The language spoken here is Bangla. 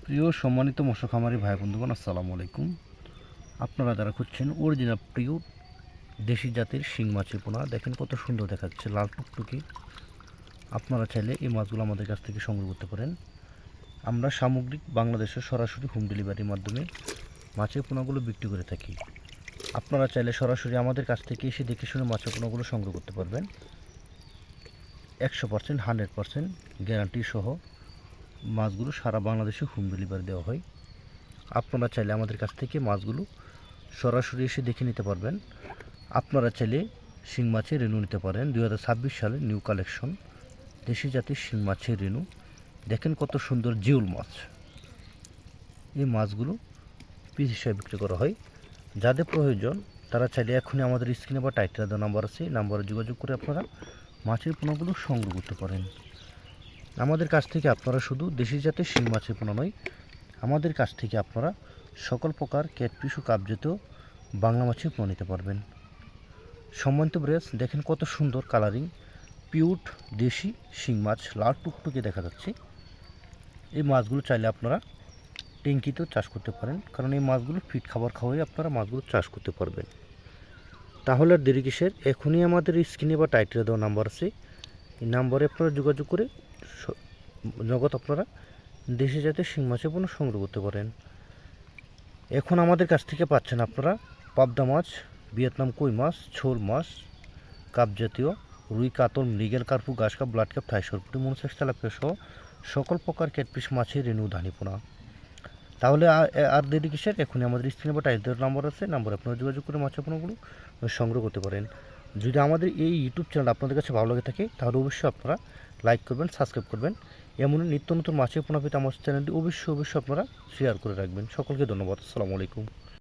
প্রিয় সম্মানিত মৎস্য খামারি ভাই বন্ধুগণ, আসসালামু আলাইকুম। আপনারা যারা খুঁজছেন অরিজিনাল প্রিয় দেশি জাতের শিং মাছের পোনা, দেখেন কত সুন্দর দেখাচ্ছে, লাল টুকটুকি। আপনারা চাইলে এই মাছগুলো আমাদের কাছ থেকে সংগ্রহ করতে পারেন। আমরা সামগ্রিক বাংলাদেশে সরাসরি হোম ডেলিভারির মাধ্যমে মাছের পোনাগুলো বিক্রি করে থাকি। আপনারা চাইলে সরাসরি আমাদের কাছ থেকে এসে দেখে শুনে মাছের পোনাগুলো সংগ্রহ করতে পারবেন। 100% 100% গ্যারান্টি সহ মাছগুলো সারা বাংলাদেশে হোম ডেলিভারি দেওয়া হয়। আপনারা চাইলে আমাদের কাছ থেকে মাছগুলো সরাসরি এসে দেখে নিতে পারবেন। আপনারা চাইলে শিং মাছের রেনু নিতে পারেন। 2026 সালে নিউ কালেকশন দেশি জাতির শিং মাছের রেনু, দেখেন কত সুন্দর জিউল মাছ। এই মাছগুলো পিস হিসাবে বিক্রি করা হয়। যাদের প্রয়োজন তারা চাইলে এখনই আমাদের স্ক্রিনে বা টাইটেলে দেওয়া নাম্বার আছে, নাম্বারে যোগাযোগ করে আপনারা মাছের পোনাগুলো সংগ্রহ করতে পারেন। আমাদের কাছ থেকে আপনারা শুধু দেশি জাতের শিং মাছের পোনা নয়, আমাদের কাছ থেকে আপনারা সকল প্রকার ক্যাটফিশ ও কাপজাতীয় বাংলা মাছের পোনা নিতে পারবেন। সম্মানিত ব্রেস, দেখেন কত সুন্দর কালারিং পিউট দেশি শিং মাছ, লাল টুকটুকে দেখা যাচ্ছে। এই মাছগুলো চাইলে আপনারা ট্যাঙ্কিতেও চাষ করতে পারেন, কারণ এই মাছগুলো ফিট খাবার খাওয়াই আপনারা মাছগুলো চাষ করতে পারবেন। তাহলে আর দেরি কিসের, এখনই আমাদের স্ক্রিনে বা টাইটেলে দেওয়া নাম্বার আছে, এই নাম্বারে আপনারা যোগাযোগ করে নগদ আপনারা দেশি জাতের শিং মাছের পোনা সংগ্রহ করতে পারেন। এখন আমাদের কাছ থেকে পাচ্ছেন আপনারা পাবদা মাছ, ভিয়েতনাম কই মাছ, শোল মাছ, কাপ জাতীয় রুই, কাতল, মৃগেল, কার্পু, ঘাস কাপ, ব্লাড কাপ, থাই সরপুটি, মনোসেক্স, তেলাপিয়া সহ সকল প্রকার ক্যাটফিশ মাছের রেনু ধানিপোনা। তাহলে আর দেরি কিসের, এখনই আমাদের স্ক্রিনে বা টাইটেল নাম্বার আছে, নাম্বার আপনারা যোগাযোগ করে মাছের পোনাগুলো সংগ্রহ করতে পারেন। যদি আমাদের এই ইউটিউব চ্যানেল আপনাদের কাছে ভালো লাগে থাকে তাহলে অবশ্যই আপনারা লাইক করবেন, সাবস্ক্রাইব করবেন। এমনই নিত্য নতুন মাছের পোনা পেতে আমার চ্যানেলটি অবশ্যই আপনারা শেয়ার করে রাখবেন। সকলকে ধন্যবাদ। আসসালামু আলাইকুম।